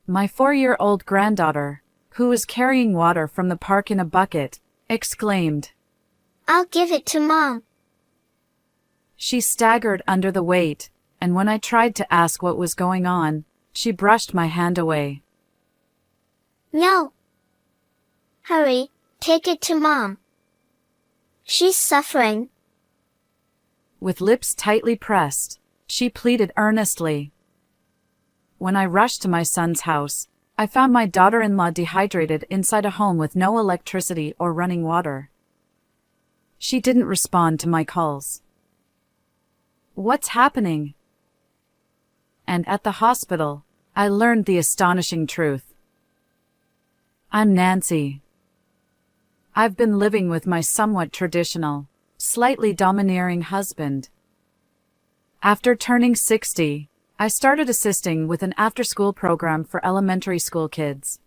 My 4-year-old granddaughter, who was carrying water from the park in a bucket, exclaimed, "I'll give it to Mom." She staggered under the weight, and when I tried to ask what was going on, she brushed my hand away. "No. Hurry, take it to Mom. She's suffering." With lips tightly pressed, she pleaded earnestly. When I rushed to my son's house, I found my daughter-in-law dehydrated inside a home with no electricity or running water. She didn't respond to my calls. "What's happening?" And at the hospital, I learned the astonishing truth. I'm Nancy. I've been living with my somewhat traditional, slightly domineering husband. After turning 60, I started assisting with an after-school program for elementary school kids.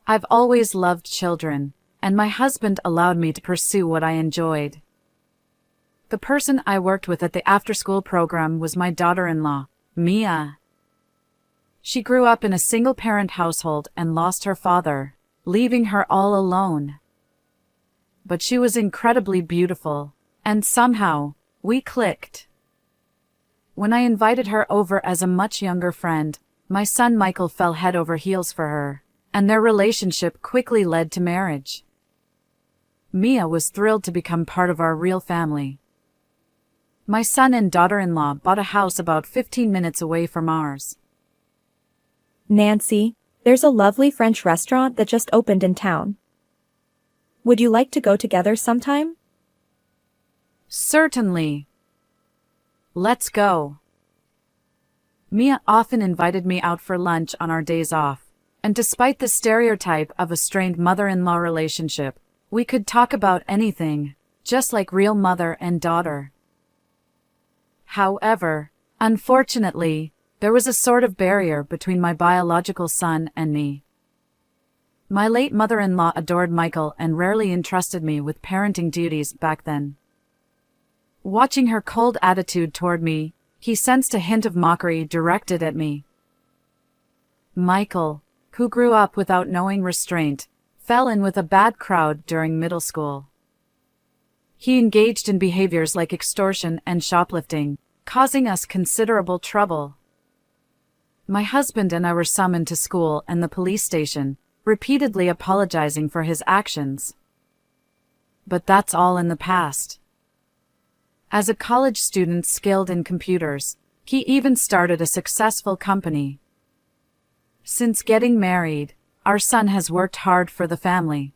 I've always loved children, and my husband allowed me to pursue what I enjoyed. The person I worked with at the after-school program was my daughter-in-law, Mia. She grew up in a single-parent household and lost her father, leaving her all alone. But she was incredibly beautiful, and somehow, we clicked. When I invited her over as a much younger friend, my son Michael fell head over heels for her, and their relationship quickly led to marriage. Mia was thrilled to become part of our real family. My son and daughter-in-law bought a house about 15 minutes away from ours. Nancy, there's a lovely French restaurant that just opened in town. Would you like to go together sometime? Certainly. Let's go. Mia often invited me out for lunch on our days off, and despite the stereotype of a strained mother-in-law relationship, we could talk about anything, just like real mother and daughter. However, unfortunately, there was a sort of barrier between my biological son and me. My late mother-in-law adored Michael and rarely entrusted me with parenting duties back then. Watching her cold attitude toward me, he sensed a hint of mockery directed at me. Michael, who grew up without knowing restraint, fell in with a bad crowd during middle school. He engaged in behaviors like extortion and shoplifting, causing us considerable trouble. My husband and I were summoned to school and the police station, repeatedly apologizing for his actions. But that's all in the past. As a college student skilled in computers, he even started a successful company. Since getting married, our son has worked hard for the family.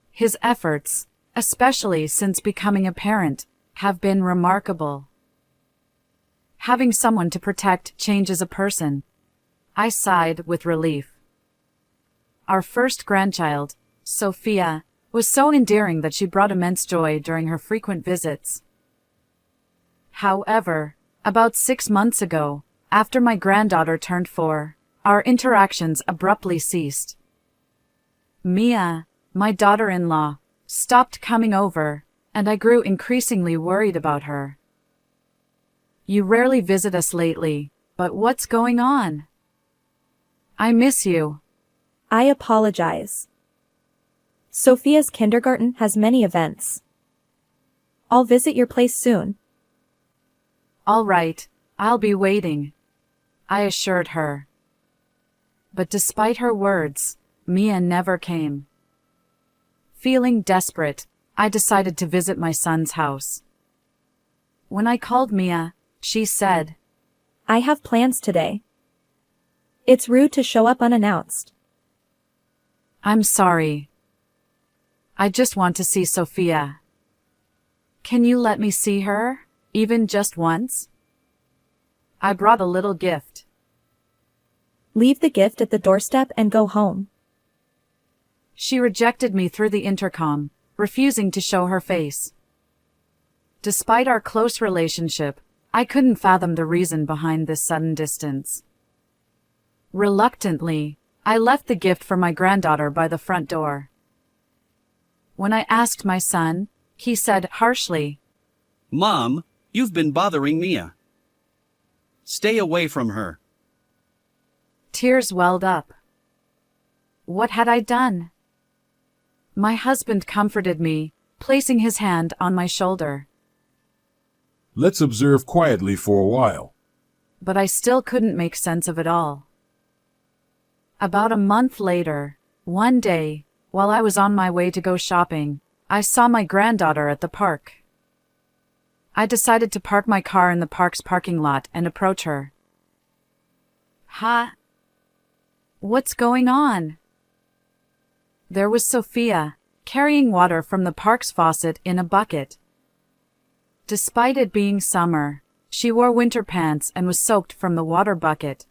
His efforts, especially since becoming a parent, have been remarkable. Having someone to protect changes a person. I sighed with relief. Our first grandchild, Sophia, was so endearing that she brought immense joy during her frequent visits. However, about 6 months ago, after my granddaughter turned 4, our interactions abruptly ceased. Mia, my daughter-in-law, stopped coming over, and I grew increasingly worried about her. You rarely visit us lately, but what's going on? I miss you. I apologize. Sophia's kindergarten has many events. I'll visit your place soon. All right, I'll be waiting, I assured her. But despite her words, Mia never came. Feeling desperate, I decided to visit my son's house. When I called Mia, she said, I have plans today. It's rude to show up unannounced. I'm sorry. I just want to see Sophia. Can you let me see her, even just once? I brought a little gift. Leave the gift at the doorstep and go home. She rejected me through the intercom, refusing to show her face. Despite our close relationship, I couldn't fathom the reason behind this sudden distance. Reluctantly, I left the gift for my granddaughter by the front door. When I asked my son, he said harshly, Mom, you've been bothering Mia. Stay away from her. Tears welled up. What had I done? My husband comforted me, placing his hand on my shoulder. Let's observe quietly for a while. But I still couldn't make sense of it all. About a month later, one day, while I was on my way to go shopping, I saw my granddaughter at the park. I decided to park my car in the park's parking lot and approach her. "Ha? What's going on?" There was Sophia, carrying water from the park's faucet in a bucket. Despite it being summer, she wore winter pants and was soaked from the water bucket.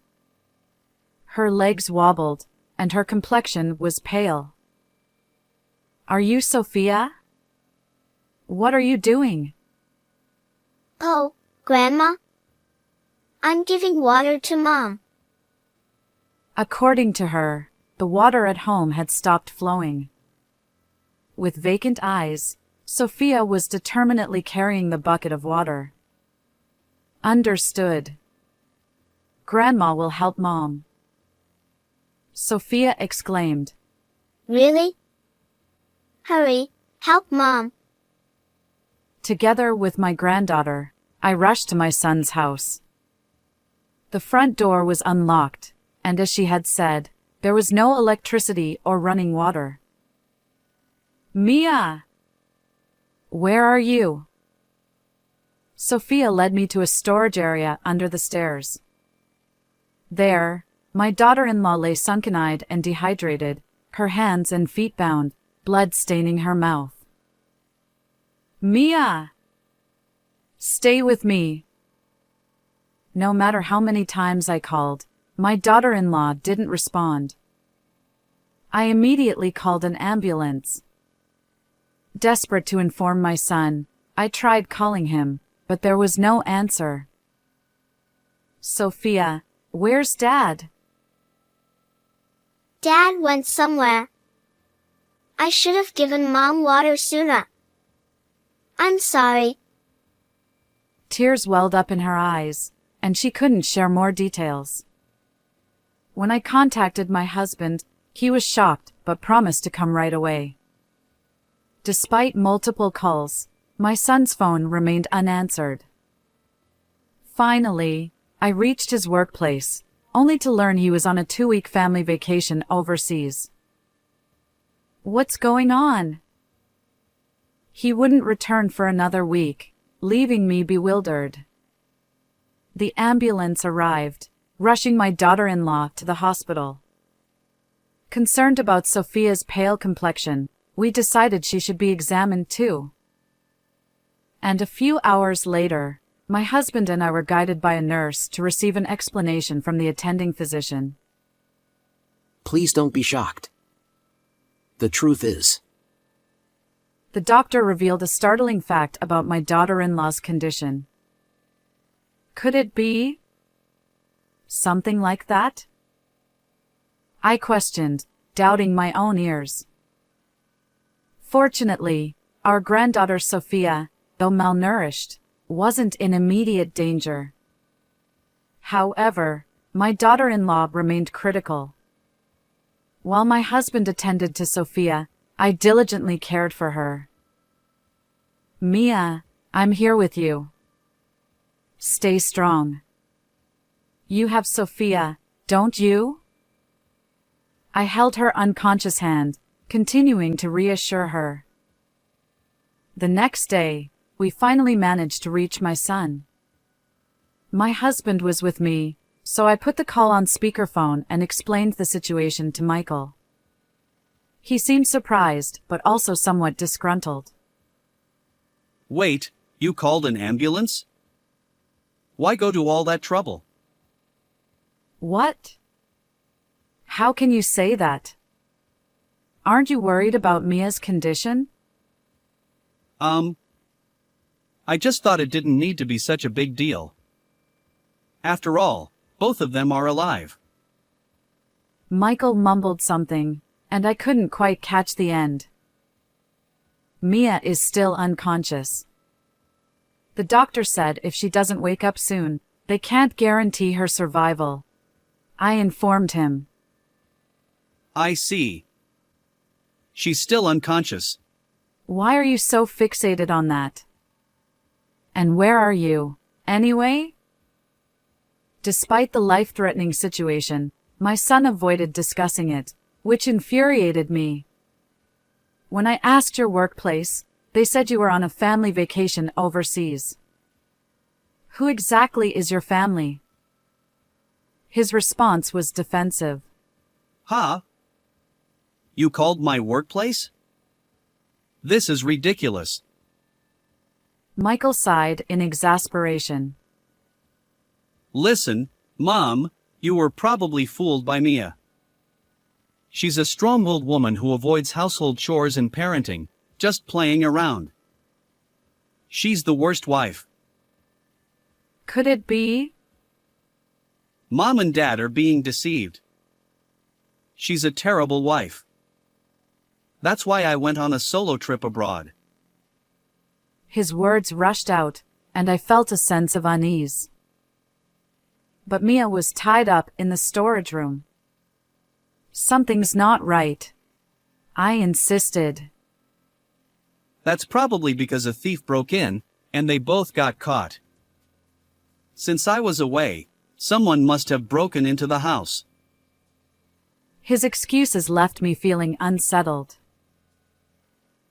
Her legs wobbled, and her complexion was pale. "Are you Sophia? What are you doing?" Oh, Grandma? I'm giving water to Mom. According to her, the water at home had stopped flowing. With vacant eyes, Sophia was determinedly carrying the bucket of water. Understood. Grandma will help Mom. Sophia exclaimed. Really? Hurry, help Mom. Together with my granddaughter, I rushed to my son's house. The front door was unlocked, and as she had said, there was no electricity or running water. "Mia! Where are you?" Sophia led me to a storage area under the stairs. There, my daughter-in-law lay sunken-eyed and dehydrated, her hands and feet bound, blood staining her mouth. "Mia! Stay with me." No matter how many times I called, my daughter-in-law didn't respond. I immediately called an ambulance. Desperate to inform my son, I tried calling him, but there was no answer. "Sophia, where's Dad?" Dad went somewhere. I should have given Mom water sooner. I'm sorry. Tears welled up in her eyes, and she couldn't share more details. When I contacted my husband, he was shocked but promised to come right away. Despite multiple calls, my son's phone remained unanswered. Finally, I reached his workplace, only to learn he was on a 2-week family vacation overseas. "What's going on?" He wouldn't return for another week, leaving me bewildered. The ambulance arrived, rushing my daughter-in-law to the hospital. Concerned about Sophia's pale complexion, we decided she should be examined too. And a few hours later, my husband and I were guided by a nurse to receive an explanation from the attending physician. Please don't be shocked. The truth is, The doctor revealed a startling fact about my daughter-in-law's condition. Could it be something like that? I questioned, doubting my own ears. Fortunately, our granddaughter Sophia, though malnourished, wasn't in immediate danger. However, my daughter-in-law remained critical. While my husband attended to Sophia, I diligently cared for her. "Mia, I'm here with you. Stay strong. You have Sophia, don't you?" I held her unconscious hand, continuing to reassure her. The next day, we finally managed to reach my son. My husband was with me, so I put the call on speakerphone and explained the situation to Michael. He seemed surprised, but also somewhat disgruntled. Wait, you called an ambulance? Why go to all that trouble? What? How can you say that? Aren't you worried about Mia's condition? I just thought it didn't need to be such a big deal. After all, both of them are alive. Michael mumbled something, and I couldn't quite catch the end. Mia is still unconscious. The doctor said if she doesn't wake up soon, they can't guarantee her survival. I informed him. I see. She's still unconscious. Why are you so fixated on that? And where are you, anyway? Despite the life-threatening situation, my son avoided discussing it, which infuriated me. When I asked your workplace, they said you were on a family vacation overseas. Who exactly is your family? His response was defensive. Huh? You called my workplace? This is ridiculous. Michael sighed in exasperation. Listen, Mom, you were probably fooled by Mia. She's a strong-willed woman who avoids household chores and parenting, just playing around. She's the worst wife. Could it be? Mom and Dad are being deceived. She's a terrible wife. That's why I went on a solo trip abroad. His words rushed out, and I felt a sense of unease. But Mia was tied up in the storage room. Something's not right. I insisted. That's probably because a thief broke in, and they both got caught. Since I was away, someone must have broken into the house. His excuses left me feeling unsettled.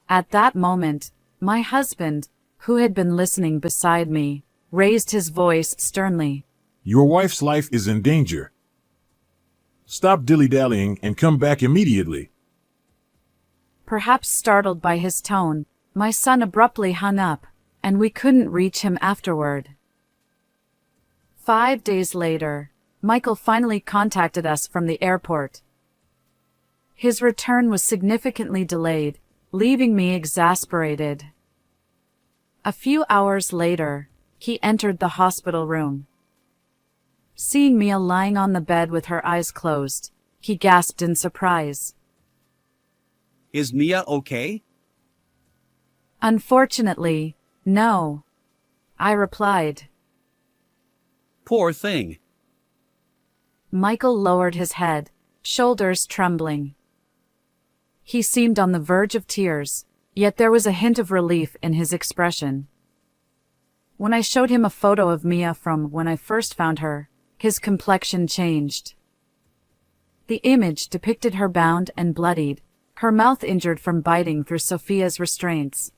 At that moment, my husband, who had been listening beside me, raised his voice sternly. Your wife's life is in danger. Stop dilly-dallying and come back immediately. Perhaps startled by his tone, my son abruptly hung up, and we couldn't reach him afterward. 5 days later, Michael finally contacted us from the airport. His return was significantly delayed, leaving me exasperated. A few hours later, he entered the hospital room. Seeing Mia lying on the bed with her eyes closed, he gasped in surprise. Is Mia okay? Unfortunately, no, I replied. Poor thing. Michael lowered his head, shoulders trembling. He seemed on the verge of tears, yet there was a hint of relief in his expression. When I showed him a photo of Mia from when I first found her, his complexion changed. The image depicted her bound and bloodied, her mouth injured from biting through Sophia's restraints.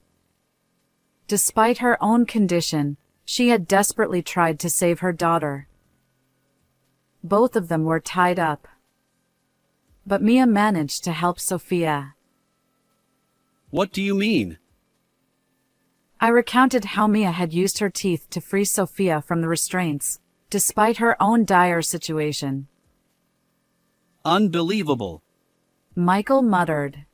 Despite her own condition, she had desperately tried to save her daughter. Both of them were tied up. But Mia managed to help Sophia. What do you mean? I recounted how Mia had used her teeth to free Sophia from the restraints, despite her own dire situation. Unbelievable. Michael muttered.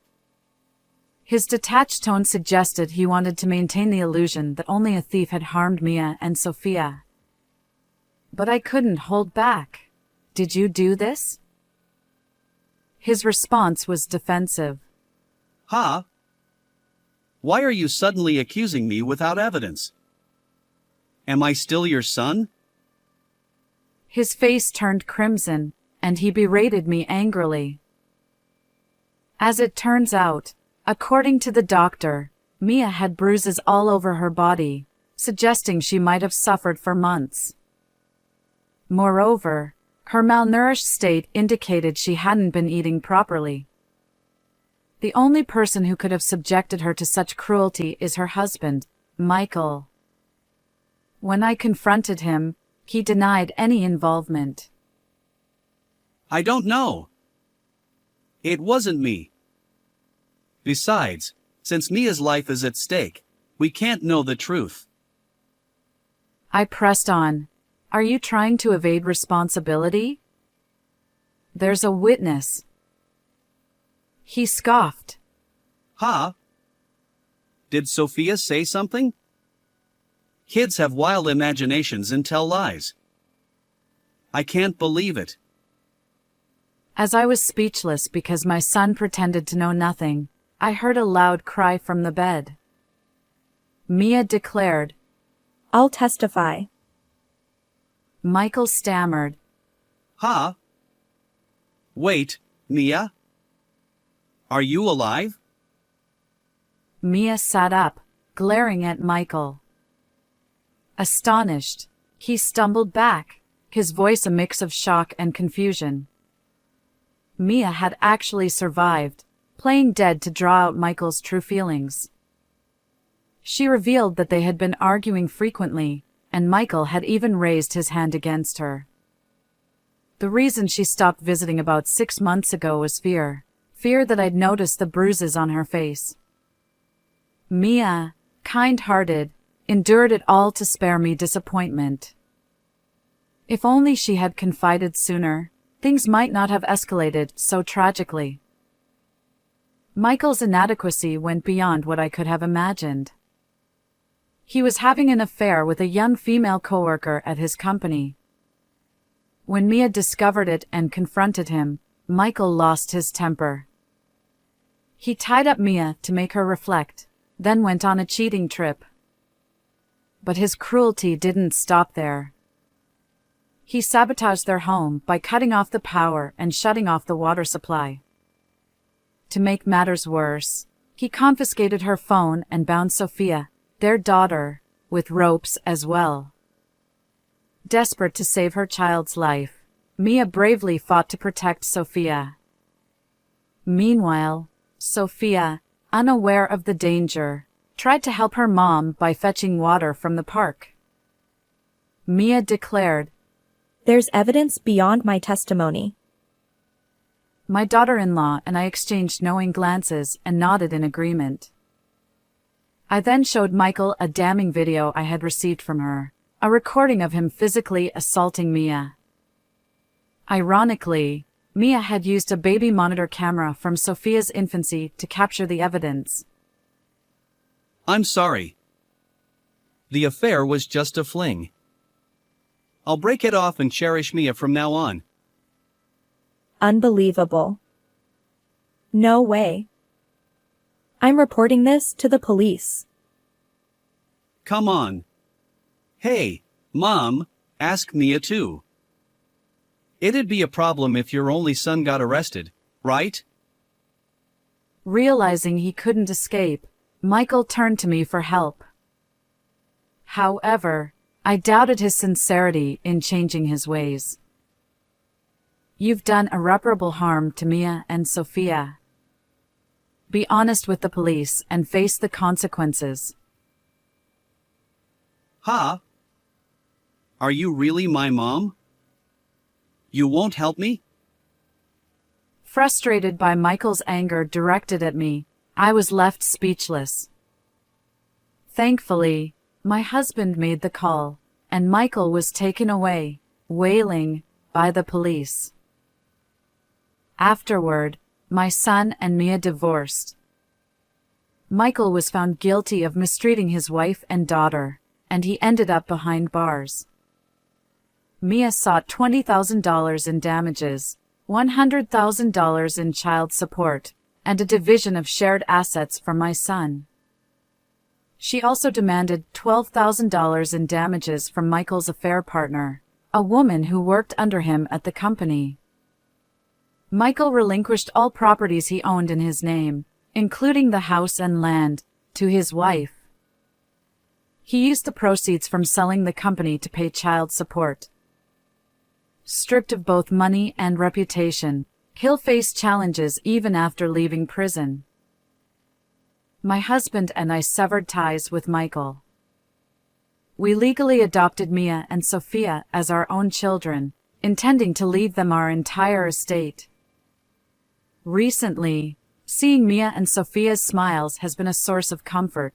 His detached tone suggested he wanted to maintain the illusion that only a thief had harmed Mia and Sophia. But I couldn't hold back. Did you do this? His response was defensive. Huh? Why are you suddenly accusing me without evidence? Am I still your son? His face turned crimson, and he berated me angrily. As it turns out, according to the doctor, Mia had bruises all over her body, suggesting she might have suffered for months. Moreover, her malnourished state indicated she hadn't been eating properly. The only person who could have subjected her to such cruelty is her husband, Michael. When I confronted him, he denied any involvement. I don't know. It wasn't me. Besides, since Mia's life is at stake, we can't know the truth. I pressed on. Are you trying to evade responsibility? There's a witness. He scoffed. Huh? Did Sophia say something? Kids have wild imaginations and tell lies. I can't believe it. As I was speechless because my son pretended to know nothing, I heard a loud cry from the bed. Mia declared. I'll testify. Michael stammered. Huh? Wait, Mia? Are you alive? Mia sat up, glaring at Michael. Astonished, he stumbled back, his voice a mix of shock and confusion. Mia had actually survived, playing dead to draw out Michael's true feelings. She revealed that they had been arguing frequently, and Michael had even raised his hand against her. The reason she stopped visiting about 6 months ago was fear that I'd noticed the bruises on her face. Mia, kind-hearted, endured it all to spare me disappointment. If only she had confided sooner, things might not have escalated so tragically. Michael's inadequacy went beyond what I could have imagined. He was having an affair with a young female coworker at his company. When Mia discovered it and confronted him, Michael lost his temper. He tied up Mia to make her reflect, then went on a cheating trip. But his cruelty didn't stop there. He sabotaged their home by cutting off the power and shutting off the water supply. To make matters worse, he confiscated her phone and bound Sophia, their daughter, with ropes as well. Desperate to save her child's life, Mia bravely fought to protect Sophia. Meanwhile, Sophia, unaware of the danger, tried to help her mom by fetching water from the park. Mia declared, "There's evidence beyond my testimony." My daughter-in-law and I exchanged knowing glances and nodded in agreement. I then showed Michael a damning video I had received from her, a recording of him physically assaulting Mia. Ironically, Mia had used a baby monitor camera from Sophia's infancy to capture the evidence. I'm sorry. The affair was just a fling. I'll break it off and cherish Mia from now on. Unbelievable. No way. I'm reporting this to the police. Come on. Hey, Mom, ask Mia too. It'd be a problem if your only son got arrested, right? Realizing he couldn't escape, Michael turned to me for help. However, I doubted his sincerity in changing his ways. You've done irreparable harm to Mia and Sophia. Be honest with the police and face the consequences. Ha? Are you really my mom? You won't help me? Frustrated by Michael's anger directed at me, I was left speechless. Thankfully, my husband made the call, and Michael was taken away, wailing, by the police. Afterward, my son and Mia divorced. Michael was found guilty of mistreating his wife and daughter, and he ended up behind bars. Mia sought $20,000 in damages, $100,000 in child support, and a division of shared assets from my son. She also demanded $12,000 in damages from Michael's affair partner, a woman who worked under him at the company. Michael relinquished all properties he owned in his name, including the house and land, to his wife. He used the proceeds from selling the company to pay child support. Stripped of both money and reputation, he'll face challenges even after leaving prison. My husband and I severed ties with Michael. We legally adopted Mia and Sophia as our own children, intending to leave them our entire estate. Recently, seeing Mia and Sophia's smiles has been a source of comfort.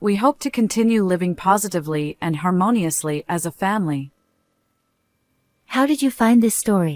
We hope to continue living positively and harmoniously as a family. How did you find this story?